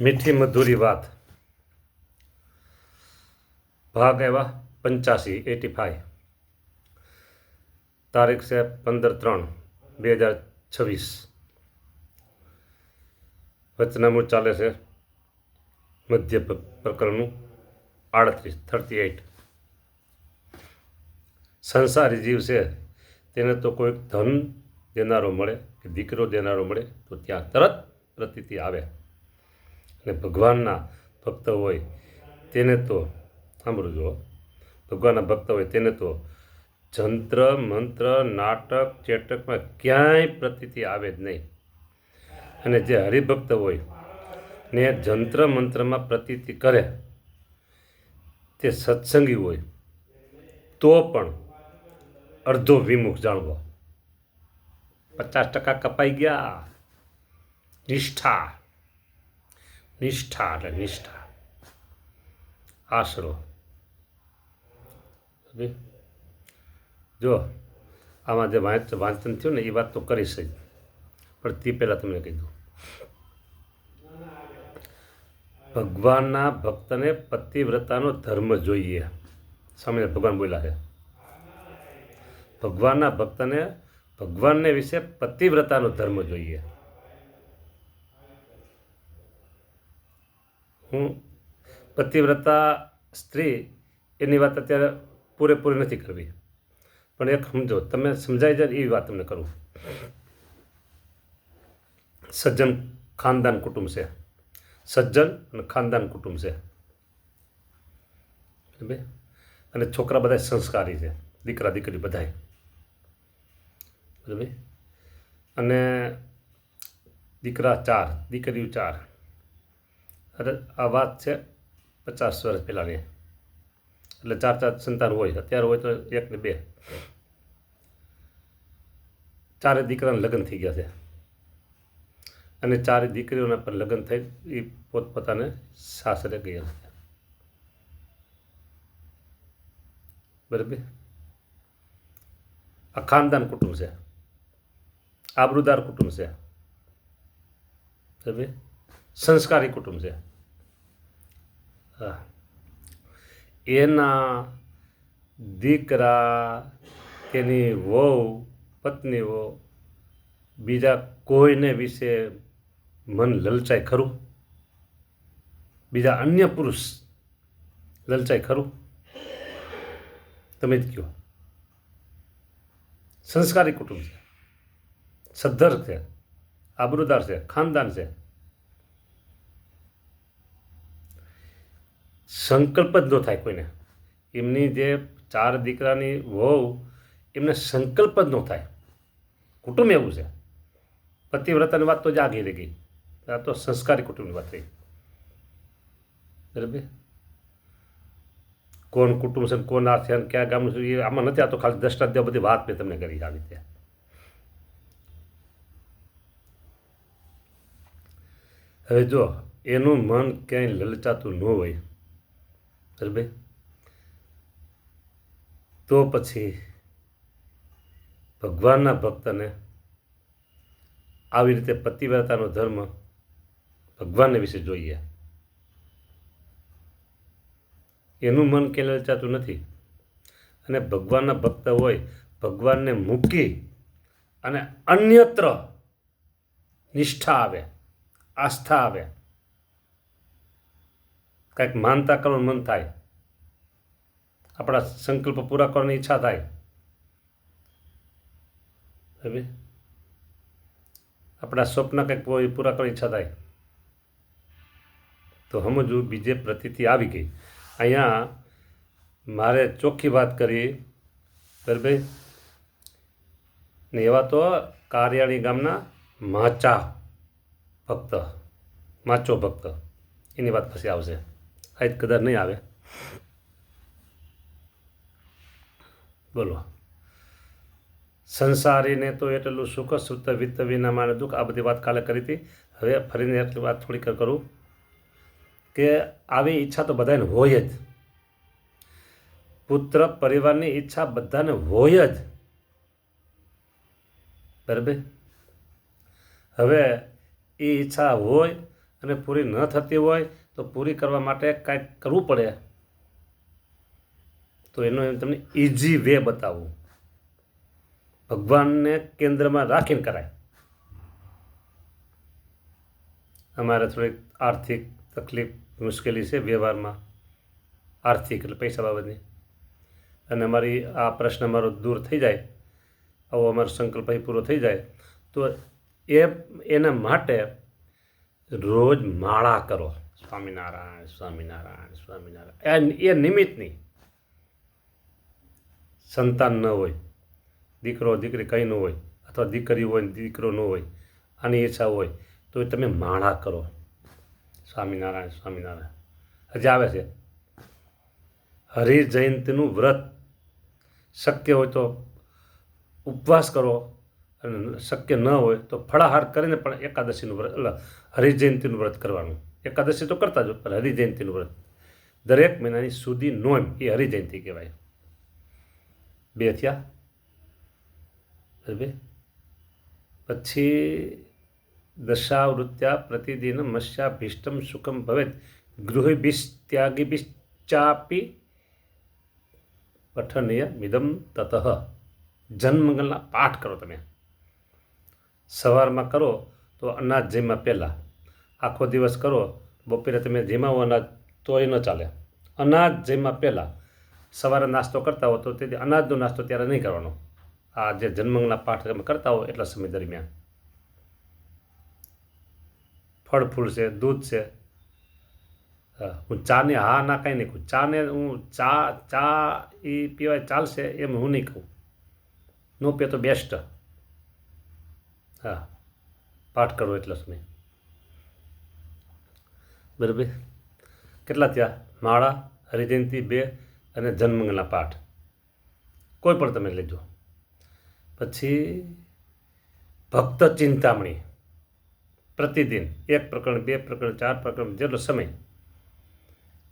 મીઠી મધુરી વાત ભાગ એવા 85 તારીખ છે 15/3/2026 વચનામૃત ચાલે છે મધ્ય પ્રકરણનું 38 સંસારી જીવ છે તેને તો કોઈ ધન દેનારો મળે કે દીકરો દેનારો મળે તો ત્યાં તરત પ્રતીતિ આવે અને ભગવાનના ભક્ત હોય તેને તો સાંભળજો, ભગવાનના ભક્ત હોય તેને તો જંત્ર મંત્ર નાટક ચેટકમાં ક્યાંય પ્રતીતિ આવે જ નહીં. અને જે હરિભક્ત હોય ને જંત્ર મંત્રમાં પ્રતીતિ કરે તે સત્સંગી હોય તો પણ અડધો વિમુખ જાણવો. 50% કપાઈ ગયા. નિષ્ઠા એટલે નિષ્ઠા, આશરો. જો આમાં જે વાંચન થયું ને એ વાત તો કરીશ જ, પણ તે પહેલાં તમને કીધું ભગવાનના ભક્તને પતિવ્રતાનો ધર્મ જોઈએ. સામે ભગવાન બોલ્યા છે ભગવાનના ભક્તને ભગવાનને વિશે પતિવ્રતાનો ધર્મ જોઈએ. હું પતિવ્રતા સ્ત્રી એની વાત અત્યારે પૂરેપૂરી નથી કરવી, પણ એક સમજો, તમે સમજાઈ જાય એવી વાત તમને કરું. સજ્જન ખાનદાન કુટુંબ છે, સજ્જન અને ખાનદાન કુટુંબ છે, અને છોકરા બધા સંસ્કારી છે, દીકરા દીકરી બધાય, બરાબર. અને દીકરા 4 દીકરીઓ 4. અરે આ વાત છે 50 વર્ષ પહેલાંની, એટલે 4 સંતાન હોય. અત્યારે હોય તો 1 ને 2. 4 દીકરાના લગ્ન થઈ ગયા છે અને 4 દીકરીઓના પણ લગ્ન થઈ એ પોતપોતાને સાસરે ગયા છે, બરાબર. આ ખાનદાન કુટુંબ છે, આબરૂદાર કુટુંબ છે, બરાબર. સંસ્કારી કુટુંબ છે. હા, એના દીકરા, તેની વહુ, પત્નીઓ બીજા કોઈને વિશે મન લલચાય ખરું? બીજા અન્ય પુરુષ લલચાય ખરું? તમે જ કહો. સંસ્કારી કુટુંબ છે, સદ્ધર છે, આબરૂદાર છે, ખાનદાન છે. સંકલ્પ જ ન થાય કોઈને. એમની જે 4 દીકરાની વહુ, એમને સંકલ્પ જ ન થાય. કુટુંબ એવું છે. પતિવ્રતાની વાત તો જ આગી રહી ગઈ. આ તો સંસ્કારી કુટુંબની વાત થઈ, બરાબર. કોણ કુટુંબ છે, કોણ આ છે, ક્યાં ગામનું છે, એ આમાં નથી. આ તો ખાલી દ્રષ્ટાંત બધી વાત મેં તમને કરી આવી રીતે. હવે જો એનું મન ક્યાંય લલચાતું ન હોય, બરાબર, તો પછી ભગવાનના ભક્તને આવી રીતે પતિવ્રતાનો ધર્મ ભગવાનને વિશે જોઈએ. એનું મન કે લલચાતું નથી, અને ભગવાનના ભક્ત હોય ભગવાનને મૂકી અને અન્યત્ર નિષ્ઠા આવે, આસ્થા આવે, કંઈક માનતા કરવાનું મન થાય, આપણા સંકલ્પ પૂરા કરવાની ઈચ્છા થાય, બરાબર. આપણા સ્વપ્ન કંઈક પૂરા કરવાની ઈચ્છા થાય, તો સમજવું બીજે પ્રતીતિ આવી ગઈ. અહીંયા મારે ચોખ્ખી વાત કરી, બરાબર. ને એવા તો કારિયાણી ગામના માચો ભક્ત, એની વાત પછી આવશે. આજ કદાચ નહીં આવે. બોલો. સંસારીને તો એટલું સુખ, સુત વિત્ત વિના માને દુઃખ. આ બધી વાત કાલે કરી હતી. હવે ફરીને એટલી વાત થોડીક કરું કે આવી ઈચ્છા તો બધાને હોય જ. પુત્ર પરિવારની ઈચ્છા બધાને હોય જ, બરાબર. હવે એ ઈચ્છા હોય અને પૂરી ન થતી હોય તો પૂરી કરવા માટે કાંઈક કરવું પડે. તો એનો તમને ઇઝી વે બતાવું, ભગવાનને કેન્દ્રમાં રાખીને કરાય. અમારે થોડીક આર્થિક તકલીફ મુશ્કેલી છે વ્યવહારમાં, આર્થિક એટલે પૈસા બાબતની, અને અમારી આ પ્રશ્ન અમારો દૂર થઈ જાય, આવો અમારો સંકલ્પ પૂરો થઈ જાય તો એના માટે રોજ માળા કરો, સ્વામિનારાયણ સ્વામિનારાયણ સ્વામિનારાયણ. એ નિમિત્તની સંતાન ન હોય, દીકરો દીકરી કંઈ ન હોય, અથવા દીકરી હોય દીકરો ન હોય, આની ઈચ્છા હોય તો તમે માળા કરો, સ્વામિનારાયણ સ્વામિનારાયણ. હજી આવે છે હરિ જયંતીનું વ્રત, શક્ય હોય તો ઉપવાસ કરો, અને શક્ય ન હોય તો ફળાહાર કરીને પણ એકાદશીનું વ્રત એટલે હરિજયંતીનું વ્રત કરવાનું. એકાદશી તો કરતા જ હોય, પણ હરિજયંતીનું વ્રત દરેક મહિનાની સુધી નોમ એ હરિજયંતી કહેવાય. 2 થયા બરાબર. પછી દશાવૃત્યા પ્રતિદિન મત્સ્યાભીષ્ટમ સુખમ ભવેત ગૃહિભિસ્ત્યાગીભિશ્ચાપી પઠનીય મિદમ તતઃ. જન્મમંગલના પાઠ કરો તમે. સવારમાં કરો તો અનાજ જમ્યા પહેલાં, આખો દિવસ કરો બપોરે તમે જમ્યા હો અનાજ તોય ન ચાલે. અનાજ જમ્યા પહેલાં સવારે નાસ્તો કરતા હો તો તેથી અનાજનો નાસ્તો ત્યારે નહીં કરવાનો. આ જે જન્મમંગલના પાઠ તમે કરતા હો એટલા સમય દરમિયાન ફળ ફૂલ છે, દૂધ છે. હું ચાને હા ના કાંઈ નહીં કહું. ચાને હું ચા એ પીવાય ચાલશે એમ હું નહીં કહું. નો પીએ તો બેસ્ટ. હા, પાઠ કરો એટલા સમય બરાબર. કેટલા થયા? માળા, હરિજયંતી 2 અને જન્મમંગલના પાઠ, કોઈ પણ તમે લેજો. પછી ભક્ત ચિંતામણી પ્રતિદિન 1 પ્રકરણ, 2 પ્રકરણ, 4 પ્રકરણ જેટલો સમય,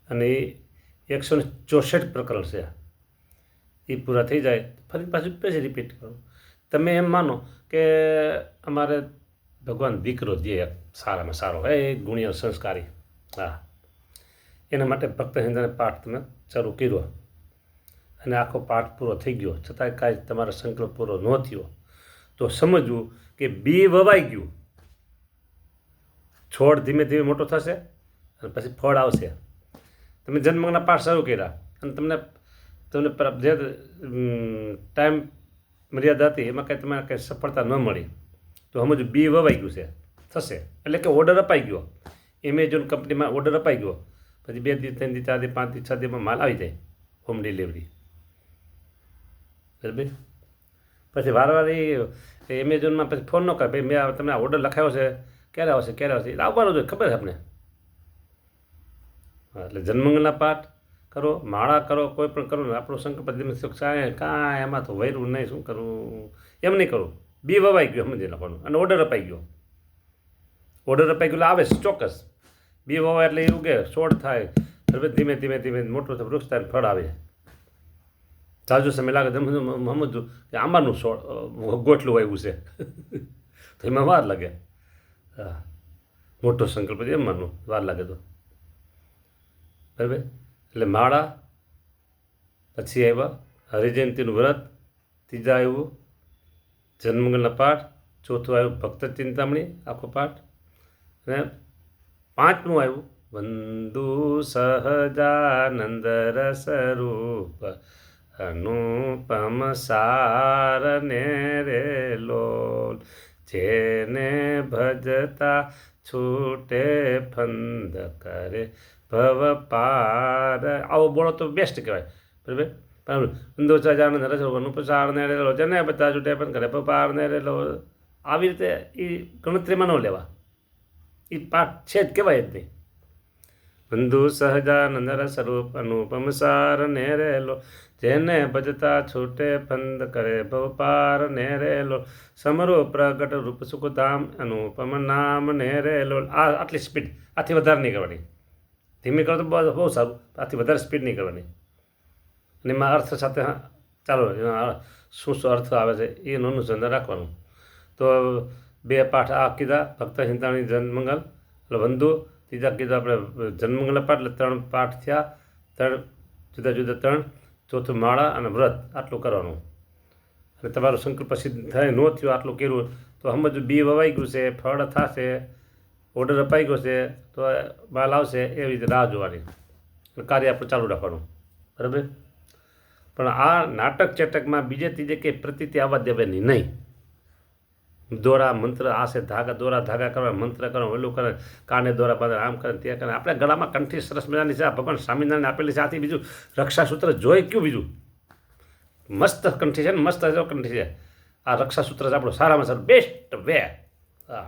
અને એ 164 પ્રકરણ છે. એ પૂરા થઈ જાય ફરી પાછું પછી રિપીટ કરો. તમે એમ માનો કે અમારે ભગવાન દીકરો દે સારામાં સારો, એ ગુણ્ય સંસ્કારી, હા, એના માટે ભક્ત હિંદાને પાઠ તમે શરૂ કર્યો અને આખો પાઠ પૂરો થઈ ગયો છતાંય કાંઈ તમારો સંકલ્પ પૂરો ન થયો તો સમજવું કે બી વવાઈ ગયું. છોડ ધીમે ધીમે મોટો થશે અને પછી ફળ આવશે. તમે જન્મના પાઠ શરૂ કર્યા અને તમને જે ટાઈમ મર્યાદા હતી એમાં કાંઈ તમારે કાંઈ સફળતા ન મળી તો સમજો બી વવાઈ ગયું છે, થશે. એટલે કે ઓર્ડર અપાઈ ગયો, એમેઝોન કંપનીમાં ઓર્ડર અપાઈ ગયો, પછી 2 દી 3 દી 4 દી 5 દી 6 દીમાં માલ આવી જાય, હોમ ડિલિવરી બરાબર. પછી વારવાર એ એમેઝોનમાં પછી ફોન ન કરે, ભાઈ મેં તમને ઓર્ડર લખાયો છે, ક્યારે આવશે ક્યારે આવશે, એટલે આવવાનું જોઈએ, ખબર છે આપણે. હા, એટલે જન્મંગલના પાઠ કરો, માળા કરો, કોઈ પણ કરો ને આપણો સંકલ્પ કાંઈ એમાં તો વૈરું નહીં, શું કરવું એમ નહીં કરવું. બી વવાઈ ગયું સમજી નાખવાનું અને ઓર્ડર અપાઈ ગયો. ઓર્ડર અપાઈ ગયો એટલે આવે ચોક્કસ. બી વવાય એટલે એવું કે છોડ થાય, ધીમે ધીમે ધીમે મોટું થાય, વૃક્ષ થાય, ફળ આવે. જાજુ સમય લાગે સમજવું કે આંબાનું છોડ ગોઠલું આવ્યું છે તો એમાં વાર લાગે. હા, મોટો સંકલ્પ એમ માનવું વાર લાગે તો બરાબર. એટલે માળા, પછી આવ્યા હરિજયંતીનું વ્રત, ત્રીજા આવ્યું જન્મમંગલના પાઠ, ચોથું આવ્યું ભક્ત ચિંતામણી આખો પાઠ, અને 5મું આવ્યું વંદુ સહજાનંદ રસ રૂપ અનુપમ સાર ને રે લોલ, જેને ભજતા છૂટે ફંદ કરે ભવ પાર. આવો બોલો તો બેસ્ટ કહેવાય બરાબર. વંદુ સહજાનંદ રસ રૂપ અનુપમ સાર ને રે લો, જેને બધા છૂટે ફંદ કરે ભવ પાર ને રે લો. આવી રીતે એ ગણતરીમાં ન લેવા, એ પાઠ છે જ કહેવાય જ નહીં. વંદુ સહજાનંદ રસ રૂપ અનુપમ સાર ને રેલો, જેને ભજતા છૂટે ફંદ કરે ભવ પાર ને રેલો, સમરો પ્રગટ રૂપ સુખધામ અનુપમ નામ ને રેલો. આટલી સ્પીડ, આથી વધારે નહીં કરવાની. ધીમી કરો તો બહુ સારું, આથી વધારે સ્પીડ નહીં કરવાની. અને એમાં અર્થ સાથે ચાલો શું શું અર્થ આવે છે એનું અનુસંધાન રાખવાનું. તો 2 પાઠ આ કીધા, ભક્ત હિંદાણી જન્મમંગલ એટલે વંદુ ત્રીજા કીધું આપણે જન્મંગળના પાઠ એટલે 3 પાઠ થયા, 3 જુદા જુદા 3, ચોથું માળા અને વ્રત આટલું કરવાનું. અને તમારો સંકલ્પ સિદ્ધ થાય ન થયો આટલું કર્યું તો સમજો બી વવાઈ ગયું છે, ફળ થશે, ઓર્ડર અપાઈ ગયો છે, તો માલ આવશે, એવી રીતે રાહ જોવાની, કાર્ય આપણે ચાલુ રાખવાનું. બરાબર. પણ આ નાટક ચેટકમાં બીજે ત્રીજે કંઈ પ્રતીતિ આવવા દેવાની નહીં. દોરા મંત્ર આ છે, ધાગા દોરા ધાગા કરવા, મંત્ર કરવા, ઓલું કરે, કાને દોરા બાંધે, આમ કરે તે કરે. આપણે ગળામાં કંઠી સરસ મજાની છે, આ ભગવાન સ્વામિનારાયણ આપેલી છે. આથી બીજું રક્ષાસૂત્ર જોઈ કયું બીજું મસ્ત કંઠી છે ને, મસ્ત કંઠી છે. આ રક્ષાસૂત્ર છે આપણું સારામાં સારું બેસ્ટ વે. હા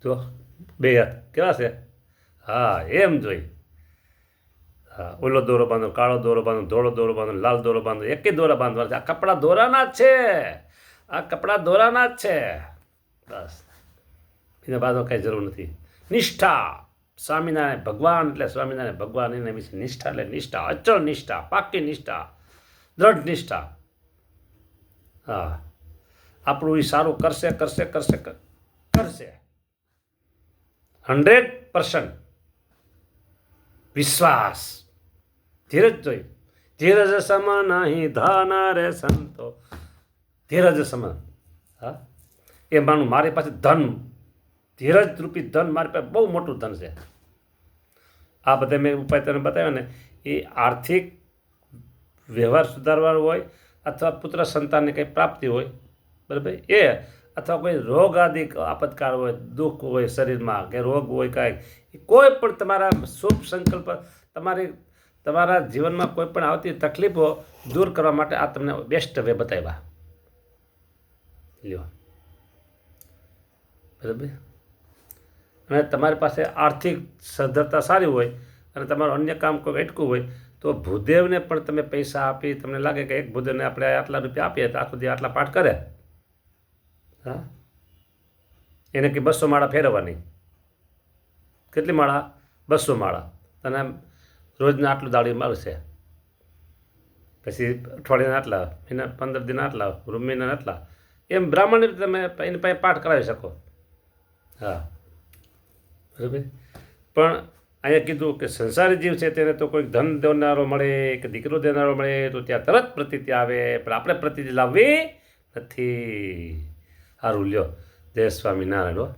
જો 2 હાથ કેવા છે? હા એમ જોઈ. હા ઓલો દોરો બાંધો, કાળો દોરો બાંધો, ધોળો દોરો બાંધો, લાલ દોરો બાંધો, એક દોરા બાંધવા છે. આ કપડાં દોરાના જ છે, આ કપડાં દોરાના જ છે. બસ બીજા બાંધવા કાંઈ જરૂર નથી. નિષ્ઠા સ્વામિનારાયણ ભગવાન એટલે સ્વામિનારાયણ ભગવાન એના વિશે નિષ્ઠા એટલે નિષ્ઠા, અચળ નિષ્ઠા, પાકી નિષ્ઠા, દ્રઢ નિષ્ઠા. હા આપણું એ સારું કરશે કરશે કરશે કરશે 100% વિશ્વાસ. ધીરજ જોઈ. ધીરજ સમ નહીં ધન રે સંતો, ધીરજ સમ. હા એ માનું મારી પાસે ધન, ધીરજ રૂપી ધન મારી પાસે બહુ મોટું ધન છે. આ બધા મેં ઉપાય તને બતાવ્યા ને, એ આર્થિક વ્યવહાર સુધારવાનો હોય, અથવા પુત્ર સંતાનને કંઈ પ્રાપ્તિ હોય, બરાબર, એ અથવા કોઈ રોગ આદિ આપતકાળ હોય, દુઃખ હોય શરીરમાં કે રોગ હોય કાંઈ, કોઈ પણ તમારા શુભ સંકલ્પ, તમારા જીવનમાં કોઈ પણ આવતી તકલીફો દૂર કરવા માટે આ તમને બેસ્ટ વે બતાવ્યા. લ્યો બરાબર. અને તમારી પાસે આર્થિક સદ્ધરતા સારી હોય અને તમારું અન્ય કામ કોઈ અટકું હોય તો ભૂદેવને પણ તમે પૈસા આપી, તમને લાગે કે એક ભૂદેવને આપણે આટલા રૂપિયા આપીએ તો આખો દી આટલા પાઠ કરે. હા એને કે 200 માળા ફેરવવાની. કેટલી માળા? 200 માળા. તને રોજના આટલું દાડી મળશે, પછી અઠવાડિયાના આટલા, મહિના 15 દિન આટલા, મહિનાના આટલા, એમ બ્રાહ્મણને તમે એની પાસે પાઠ કરાવી શકો. હા બરાબર. પણ અહીંયા કીધું કે સંસારી જીવ છે તેને તો કોઈ ધન દેનારો મળે કે દીકરો દેનારો મળે તો ત્યાં તરત પ્રતીતિ આવે, પણ આપણે પ્રતીતિ લાવવી નથી. સારું લ્યો. જય સ્વામિનારાયણ.